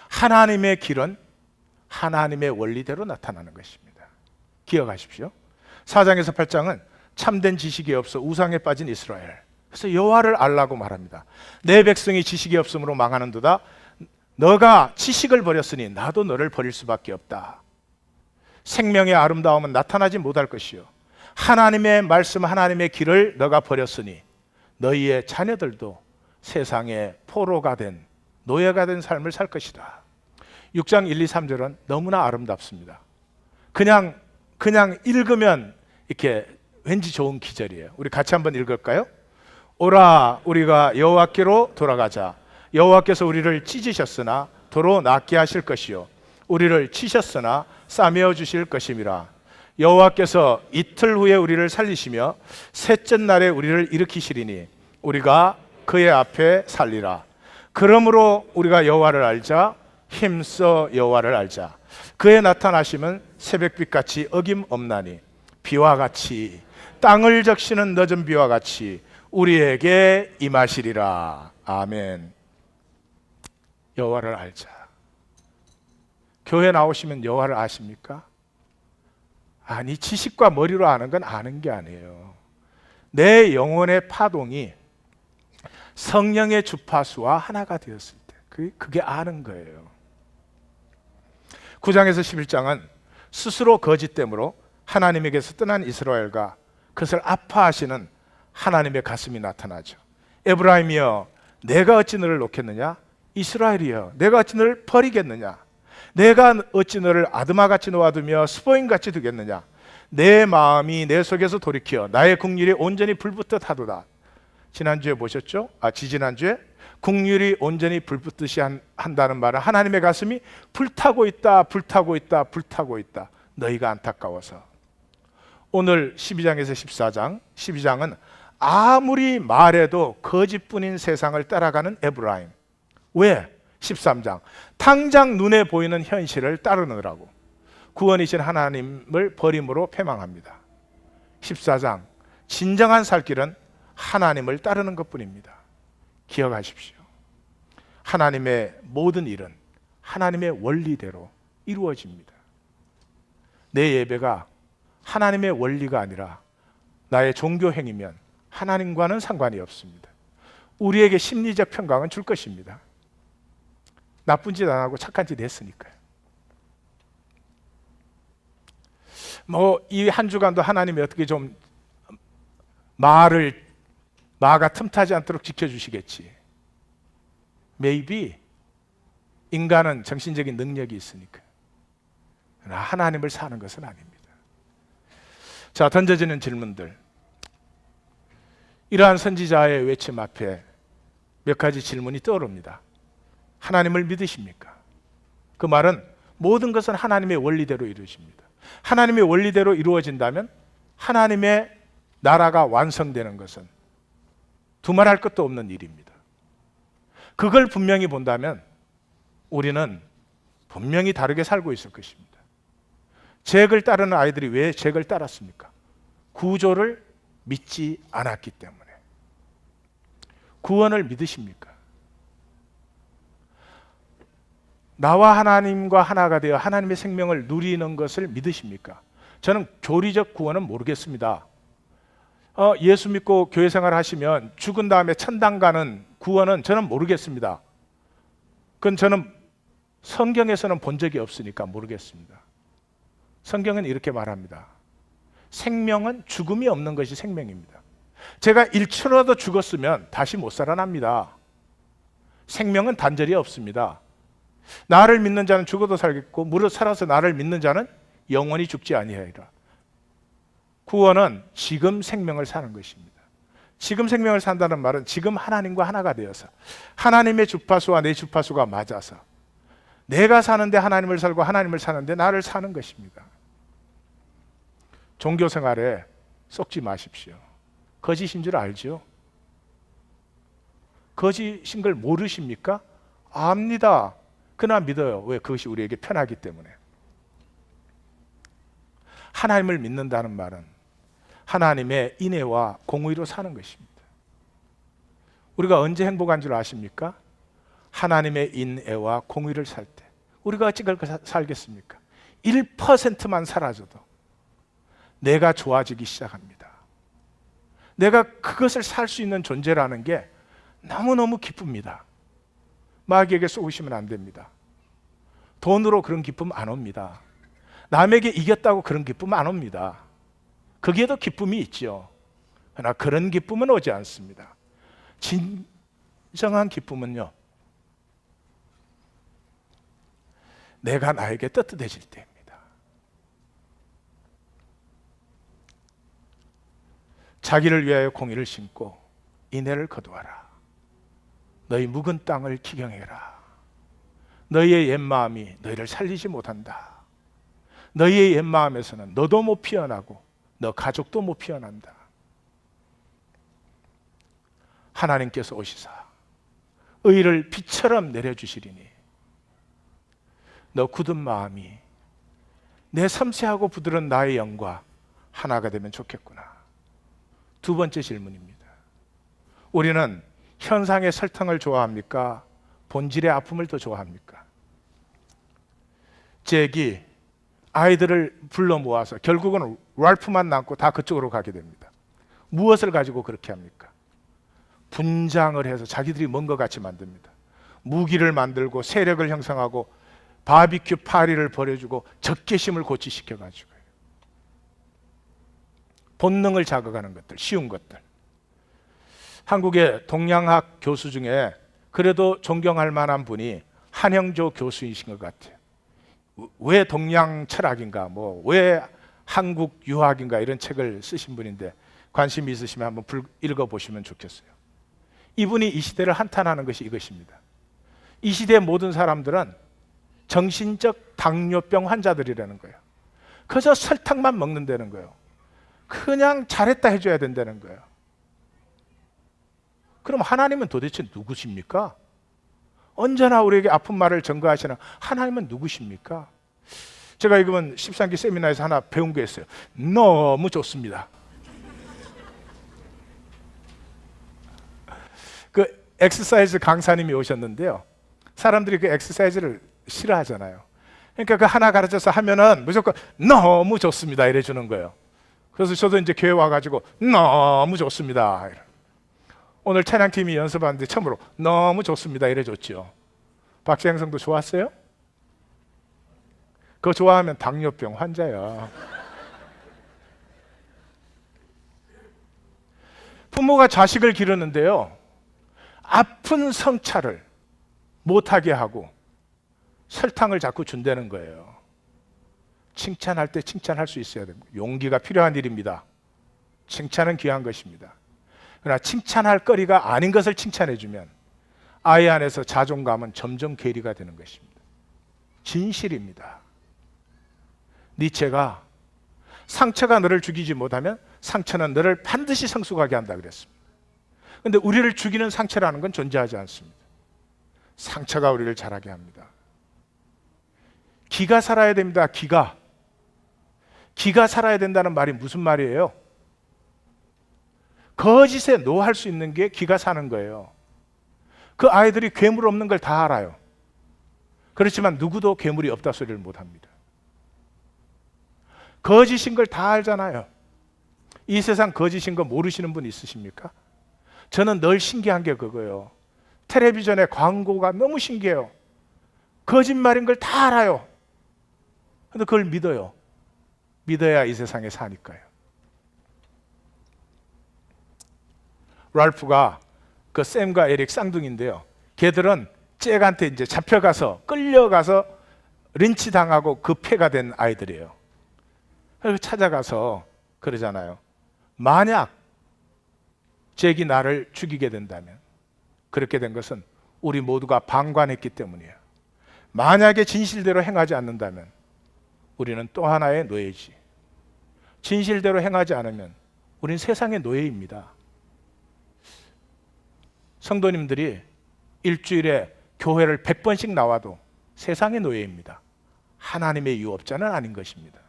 하나님의 길은 하나님의 원리대로 나타나는 것입니다. 기억하십시오. 4장에서 8장은 참된 지식이 없어 우상에 빠진 이스라엘. 그래서 여호와를 알라고 말합니다. 내 백성이 지식이 없으므로 망하는도다. 너가 지식을 버렸으니 나도 너를 버릴 수밖에 없다. 생명의 아름다움은 나타나지 못할 것이요 하나님의 말씀 하나님의 길을 너가 버렸으니 너희의 자녀들도 세상의 포로가 된 노예가 된 삶을 살 것이다. 6장 1, 2, 3절은 너무나 아름답습니다. 그냥 읽으면 이렇게 왠지 좋은 기절이에요. 우리 같이 한번 읽을까요? 오라 우리가 여호와께로 돌아가자. 여호와께서 우리를 찢으셨으나 도로 낫게 하실 것이요 우리를 치셨으나 싸매어 주실 것임이라. 여호와께서 이틀 후에 우리를 살리시며 셋째 날에 우리를 일으키시리니 우리가 그의 앞에 살리라. 그러므로 우리가 여호와를 알자. 힘써 여호와를 알자. 그의 나타나심은 새벽빛같이 어김없나니 비와 같이 땅을 적시는 늦은 비와 같이 우리에게 임하시리라. 아멘. 여호와를 알자. 교회 나오시면 여호와를 아십니까? 아니, 지식과 머리로 아는 건 아는 게 아니에요. 내 영혼의 파동이 성령의 주파수와 하나가 되었을 때 그게 아는 거예요. 9장에서 11장은 스스로 거짓됨으로 하나님에게서 떠난 이스라엘과 그것을 아파하시는 하나님의 가슴이 나타나죠. 에브라임이여 내가 어찌 너를 놓겠느냐? 이스라엘이여 내가 어찌 너를 버리겠느냐? 내가 어찌 너를 아드마같이 놓아두며 스포인같이 두겠느냐? 내 마음이 내 속에서 돌이켜 나의 국률이 온전히 불붙듯 하도다. 지난주에 보셨죠? 지지난주에 국률이 온전히 불붙듯이 한다는 말은 하나님의 가슴이 불타고 있다, 불타고 있다, 불타고 있다. 너희가 안타까워서. 오늘 12장에서 14장, 12장은 아무리 말해도 거짓뿐인 세상을 따라가는 에브라임. 왜? 13장 당장 눈에 보이는 현실을 따르느라고 구원이신 하나님을 버림으로 패망합니다. 14장 진정한 살 길은 하나님을 따르는 것뿐입니다. 기억하십시오. 하나님의 모든 일은 하나님의 원리대로 이루어집니다. 내 예배가 하나님의 원리가 아니라 나의 종교 행위면 하나님과는 상관이 없습니다. 우리에게 심리적 평강은 줄 것입니다. 나쁜 짓 안 하고 착한 짓 했으니까요. 이 한 주간도 하나님이 어떻게 좀 마가 틈타지 않도록 지켜주시겠지. Maybe 인간은 정신적인 능력이 있으니까. 그러나 하나님을 사는 것은 아닙니다. 자, 던져지는 질문들. 이러한 선지자의 외침 앞에 몇 가지 질문이 떠오릅니다. 하나님을 믿으십니까? 그 말은 모든 것은 하나님의 원리대로 이루어집니다. 하나님의 원리대로 이루어진다면 하나님의 나라가 완성되는 것은 두말할 것도 없는 일입니다. 그걸 분명히 본다면 우리는 분명히 다르게 살고 있을 것입니다. 잭을 따르는 아이들이 왜 잭을 따랐습니까? 구조를 믿지 않았기 때문에. 구원을 믿으십니까? 나와 하나님과 하나가 되어 하나님의 생명을 누리는 것을 믿으십니까? 저는 교리적 구원은 모르겠습니다. 예수 믿고 교회 생활 하시면 죽은 다음에 천당 가는 구원은 저는 모르겠습니다. 그건 저는 성경에서는 본 적이 없으니까 모르겠습니다. 성경은 이렇게 말합니다. 생명은 죽음이 없는 것이 생명입니다. 제가 1초라도 죽었으면 다시 못 살아납니다. 생명은 단절이 없습니다. 나를 믿는 자는 죽어도 살겠고 무릇 살아서 나를 믿는 자는 영원히 죽지 아니하리라. 구원은 지금 생명을 사는 것입니다. 지금 생명을 산다는 말은 지금 하나님과 하나가 되어서 하나님의 주파수와 내 주파수가 맞아서 내가 사는데 하나님을 살고 하나님을 사는데 나를 사는 것입니다. 종교 생활에 썩지 마십시오. 거짓인 줄 알죠? 거짓인 걸 모르십니까? 압니다. 그러나 믿어요. 왜? 그것이 우리에게 편하기 때문에. 하나님을 믿는다는 말은 하나님의 인애와 공의로 사는 것입니다. 우리가 언제 행복한 줄 아십니까? 하나님의 인애와 공의를 살 때. 우리가 어찌 그렇게 살겠습니까? 1%만 사라져도 내가 좋아지기 시작합니다. 내가 그것을 살 수 있는 존재라는 게 너무너무 기쁩니다. 마귀에게 쏘시면 안 됩니다. 돈으로 그런 기쁨 안 옵니다. 남에게 이겼다고 그런 기쁨 안 옵니다. 거기에도 기쁨이 있죠. 그러나 그런 기쁨은 오지 않습니다. 진정한 기쁨은요, 내가 나에게 떳떳해질 때입니다. 자기를 위하여 공의를 심고 인애를 거두어라. 너희 묵은 땅을 기경해라. 너희의 옛마음이 너희를 살리지 못한다. 너희의 옛마음에서는 너도 못 피어나고 너 가족도 못 피어난다. 하나님께서 오시사 의를 빛처럼 내려주시리니 너 굳은 마음이 내 섬세하고 부드러운 나의 영과 하나가 되면 좋겠구나. 두 번째 질문입니다. 우리는 현상의 설탕을 좋아합니까? 본질의 아픔을 더 좋아합니까? 잭이 아이들을 불러 모아서 결국은 랄프만 남고 다 그쪽으로 가게 됩니다. 무엇을 가지고 그렇게 합니까? 분장을 해서 자기들이 뭔 것 같이 만듭니다. 무기를 만들고 세력을 형성하고 바비큐 파리를 벌여주고 적개심을 고취시켜가지고 본능을 자극하는 것들, 쉬운 것들. 한국의 동양학 교수 중에 그래도 존경할 만한 분이 한영조 교수이신 것 같아요. 왜 동양 철학인가, 왜 한국 유학인가 이런 책을 쓰신 분인데 관심이 있으시면 한번 읽어보시면 좋겠어요. 이분이 이 시대를 한탄하는 것이 이것입니다. 이 시대의 모든 사람들은 정신적 당뇨병 환자들이라는 거예요. 그저 설탕만 먹는다는 거예요. 그냥 잘했다 해줘야 된다는 거예요. 그럼 하나님은 도대체 누구십니까? 언제나 우리에게 아픈 말을 전가하시는 하나님은 누구십니까? 제가 이번 13기 세미나에서 하나 배운 게 있어요. 너무 좋습니다. 그 엑서사이즈 강사님이 오셨는데요. 사람들이 그 엑서사이즈를 싫어하잖아요. 그러니까 그 하나 가르쳐서 하면은 무조건 너무 좋습니다 이래 주는 거예요. 그래서 저도 이제 교회 와가지고 너무 좋습니다. 오늘 찬양팀이 연습하는데 처음으로 너무 좋습니다 이래 줬죠. 박재영 성도 좋았어요? 그거 좋아하면 당뇨병 환자야. 부모가 자식을 기르는데요, 아픈 성찰을 못하게 하고 설탕을 자꾸 준다는 거예요. 칭찬할 때 칭찬할 수 있어야 됩니다. 용기가 필요한 일입니다. 칭찬은 귀한 것입니다. 그러나 칭찬할 거리가 아닌 것을 칭찬해주면 아이 안에서 자존감은 점점 괴리가 되는 것입니다. 진실입니다. 니체가 상처가 너를 죽이지 못하면 상처는 너를 반드시 성숙하게 한다 그랬습니다. 그런데 우리를 죽이는 상처라는 건 존재하지 않습니다. 상처가 우리를 자라게 합니다. 기가 살아야 됩니다. 기가 살아야 된다는 말이 무슨 말이에요? 거짓에 노할 수 있는 게 기가 사는 거예요. 그 아이들이 괴물 없는 걸 다 알아요. 그렇지만 누구도 괴물이 없다 소리를 못 합니다. 거짓인 걸 다 알잖아요. 이 세상 거짓인 거 모르시는 분 있으십니까? 저는 늘 신기한 게 그거예요. 텔레비전의 광고가 너무 신기해요. 거짓말인 걸 다 알아요. 근데 그걸 믿어요. 믿어야 이 세상에 사니까요. 랄프가 그 샘과 에릭 쌍둥이인데요. 걔들은 잭한테 이제 잡혀가서 끌려가서 린치 당하고 그 폐가 된 아이들이에요. 그래서 찾아가서 그러잖아요. 만약 잭이 나를 죽이게 된다면, 그렇게 된 것은 우리 모두가 방관했기 때문이에요. 만약에 진실대로 행하지 않는다면 우리는 또 하나의 노예지. 진실대로 행하지 않으면 우리는 세상의 노예입니다. 성도님들이 일주일에 교회를 100번씩 나와도 세상의 노예입니다. 하나님의 유업자는 아닌 것입니다.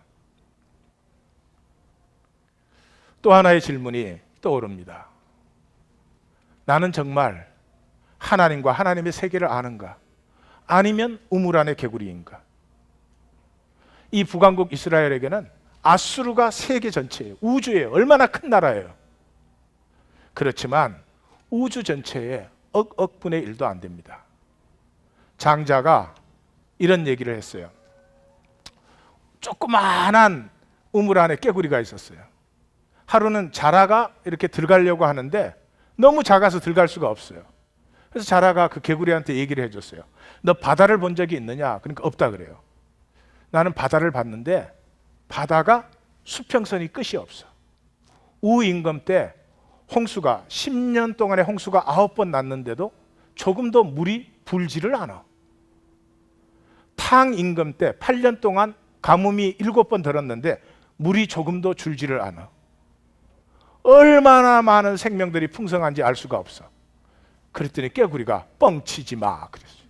또 하나의 질문이 떠오릅니다. 나는 정말 하나님과 하나님의 세계를 아는가? 아니면 우물 안의 개구리인가? 이 북왕국 이스라엘에게는 아수르가 세계 전체예요. 우주예요. 얼마나 큰 나라예요. 그렇지만 우주 전체에 억분의 1도 안 됩니다. 장자가 이런 얘기를 했어요. 조그마한 우물 안에 깨구리가 있었어요. 하루는 자라가 이렇게 들어가려고 하는데 너무 작아서 들어갈 수가 없어요. 그래서 자라가 그 개구리한테 얘기를 해줬어요. 너 바다를 본 적이 있느냐? 그러니까 없다 그래요. 나는 바다를 봤는데 바다가 수평선이 끝이 없어. 우임금 때 홍수가 10년 동안에 홍수가 9번 났는데도 조금도 물이 불지를 않아. 탕 임금 때 8년 동안 가뭄이 7번 들었는데 물이 조금도 줄지를 않아. 얼마나 많은 생명들이 풍성한지 알 수가 없어. 그랬더니 깨구리가 뻥치지 마 그랬어요.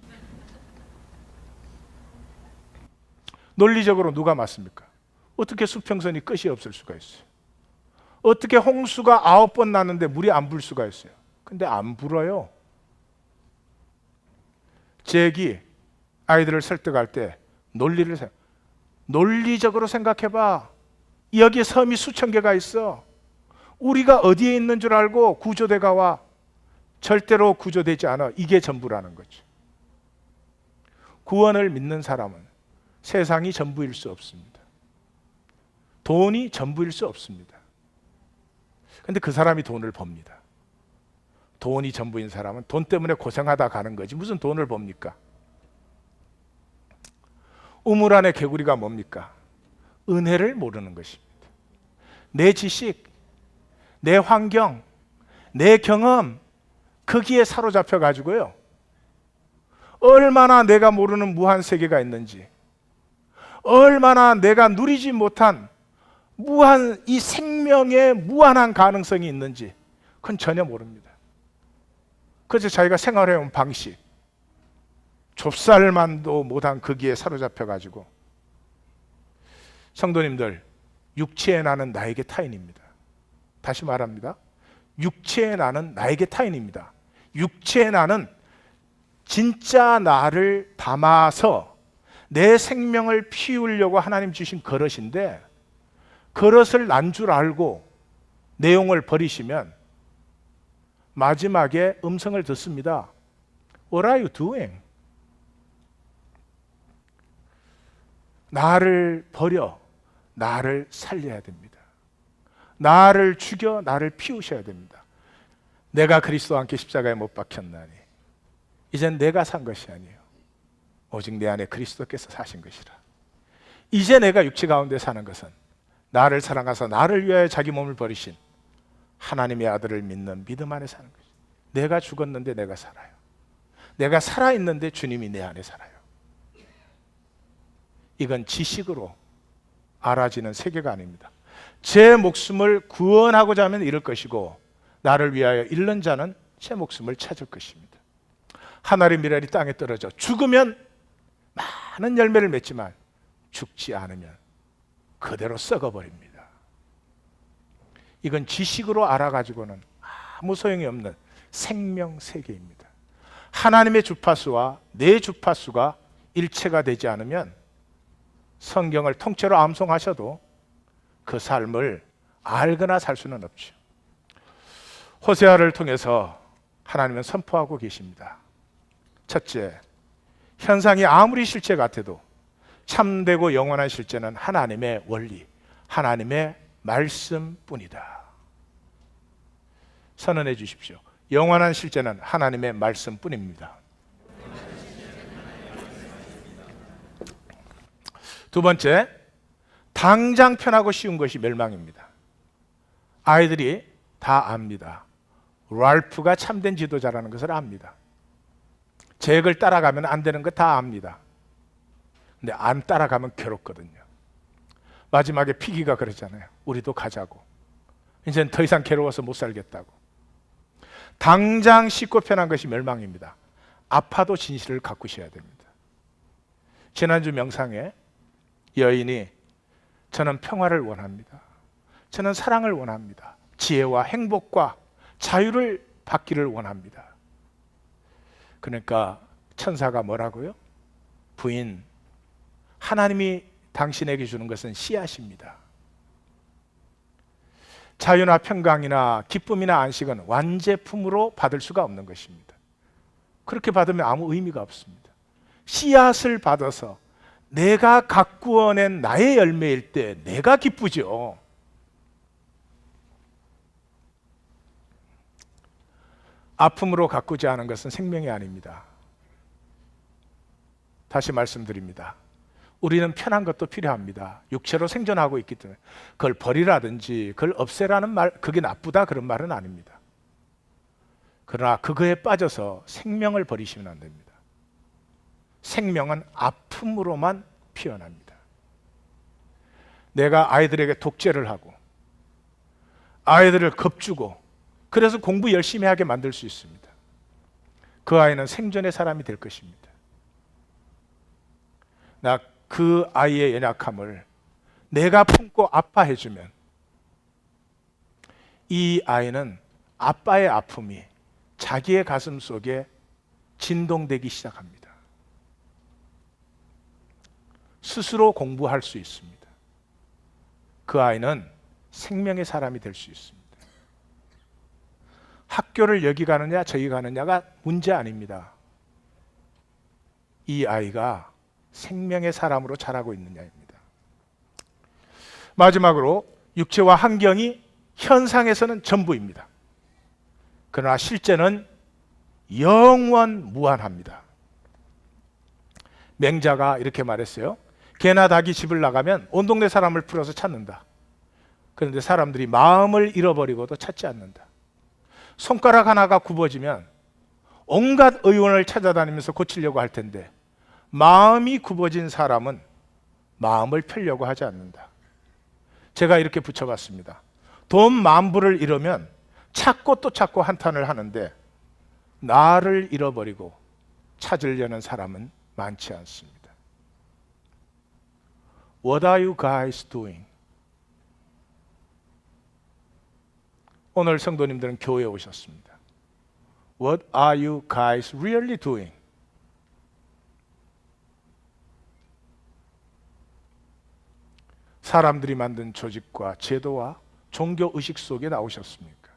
논리적으로 누가 맞습니까? 어떻게 수평선이 끝이 없을 수가 있어요? 어떻게 홍수가 9번 났는데 물이 안 불 수가 있어요? 근데 안 불어요. 잭이 아이들을 설득할 때 논리적으로 생각해봐. 여기 섬이 수천 개가 있어. 우리가 어디에 있는 줄 알고 구조대가 와. 절대로 구조되지 않아. 이게 전부라는 거죠. 구원을 믿는 사람은 세상이 전부일 수 없습니다. 돈이 전부일 수 없습니다. 근데 그 사람이 돈을 법니다. 돈이 전부인 사람은 돈 때문에 고생하다 가는 거지 무슨 돈을 법니까? 우물 안의 개구리가 뭡니까? 은혜를 모르는 것입니다. 내 지식, 내 환경, 내 경험 거기에 사로잡혀 가지고요. 얼마나 내가 모르는 무한 세계가 있는지, 얼마나 내가 누리지 못한 무한 이 생명의 무한한 가능성이 있는지 그건 전혀 모릅니다. 그래서 자기가 생활해온 방식, 좁쌀만도 못한 거기에 사로잡혀 가지고 성도님들, 육체의 나는 나에게 타인입니다. 다시 말합니다. 육체의 나는 나에게 타인입니다. 육체의 나는 진짜 나를 담아서 내 생명을 피우려고 하나님 주신 그릇인데 그릇을 난 줄 알고 내용을 버리시면 마지막에 음성을 듣습니다. What are you doing? 나를 버려 나를 살려야 됩니다. 나를 죽여 나를 피우셔야 됩니다. 내가 그리스도와 함께 십자가에 못 박혔나니 이젠 내가 산 것이 아니에요. 오직 내 안에 그리스도께서 사신 것이라. 이제 내가 육체 가운데 사는 것은 나를 사랑하사 나를 위하여 자기 몸을 버리신 하나님의 아들을 믿는 믿음 안에 사는 것이죠. 내가 죽었는데 내가 살아요. 내가 살아있는데 주님이 내 안에 살아요. 이건 지식으로 알아지는 세계가 아닙니다. 제 목숨을 구원하고자 하면 잃을 것이고 나를 위하여 잃는 자는 제 목숨을 찾을 것입니다. 하늘의 미랄이 땅에 떨어져 죽으면 많은 열매를 맺지만 죽지 않으면 그대로 썩어버립니다. 이건 지식으로 알아가지고는 아무 소용이 없는 생명세계입니다. 하나님의 주파수와 내 주파수가 일체가 되지 않으면 성경을 통째로 암송하셔도 그 삶을 알거나 살 수는 없죠. 호세아를 통해서 하나님은 선포하고 계십니다. 첫째, 현상이 아무리 실제 같아도 참되고 영원한 실제는 하나님의 원리, 하나님의 말씀뿐이다. 선언해 주십시오. 영원한 실제는 하나님의 말씀뿐입니다. 두 번째, 당장 편하고 쉬운 것이 멸망입니다. 아이들이 다 압니다. 랄프가 참된 지도자라는 것을 압니다. 잭을 따라가면 안 되는 거 다 압니다. 근데 안 따라가면 괴롭거든요. 마지막에 피기가 그러잖아요. 우리도 가자고. 이제는 더 이상 괴로워서 못 살겠다고. 당장 쉽고 편한 것이 멸망입니다. 아파도 진실을 가꾸셔야 됩니다. 지난주 명상에 여인이 저는 평화를 원합니다. 저는 사랑을 원합니다. 지혜와 행복과 자유를 받기를 원합니다. 그러니까 천사가 뭐라고요? 부인, 하나님이 당신에게 주는 것은 씨앗입니다. 자유나 평강이나 기쁨이나 안식은 완제품으로 받을 수가 없는 것입니다. 그렇게 받으면 아무 의미가 없습니다. 씨앗을 받아서 내가 가꾸어낸 나의 열매일 때 내가 기쁘죠. 아픔으로 가꾸지 않은 것은 생명이 아닙니다. 다시 말씀드립니다. 우리는 편한 것도 필요합니다. 육체로 생존하고 있기 때문에 그걸 버리라든지 그걸 없애라는 말, 그게 나쁘다 그런 말은 아닙니다. 그러나 그거에 빠져서 생명을 버리시면 안 됩니다. 생명은 아픔으로만 피어납니다. 내가 아이들에게 독재를 하고 아이들을 겁주고 그래서 공부 열심히 하게 만들 수 있습니다. 그 아이는 생존의 사람이 될 것입니다. 나 그 아이의 연약함을 내가 품고 아파해주면 이 아이는 아빠의 아픔이 자기의 가슴 속에 진동되기 시작합니다. 스스로 공부할 수 있습니다. 그 아이는 생명의 사람이 될 수 있습니다. 학교를 여기 가느냐 저기 가느냐가 문제 아닙니다. 이 아이가 생명의 사람으로 자라고 있느냐입니다. 마지막으로 육체와 환경이 현상에서는 전부입니다. 그러나 실제는 영원 무한합니다. 맹자가 이렇게 말했어요. 개나 닭이 집을 나가면 온 동네 사람을 풀어서 찾는다. 그런데 사람들이 마음을 잃어버리고도 찾지 않는다. 손가락 하나가 굽어지면 온갖 의원을 찾아다니면서 고치려고 할 텐데 마음이 굽어진 사람은 마음을 펴려고 하지 않는다. 제가 이렇게 붙여봤습니다. 돈 만불을 잃으면 찾고 또 찾고 한탄을 하는데 나를 잃어버리고 찾으려는 사람은 많지 않습니다. What are you guys doing? 오늘 성도님들은 교회에 오셨습니다. What are you guys really doing? 사람들이 만든 조직과 제도와 종교 의식 속에 나오셨습니까?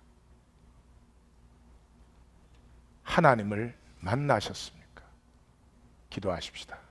하나님을 만나셨습니까? 기도하십시다.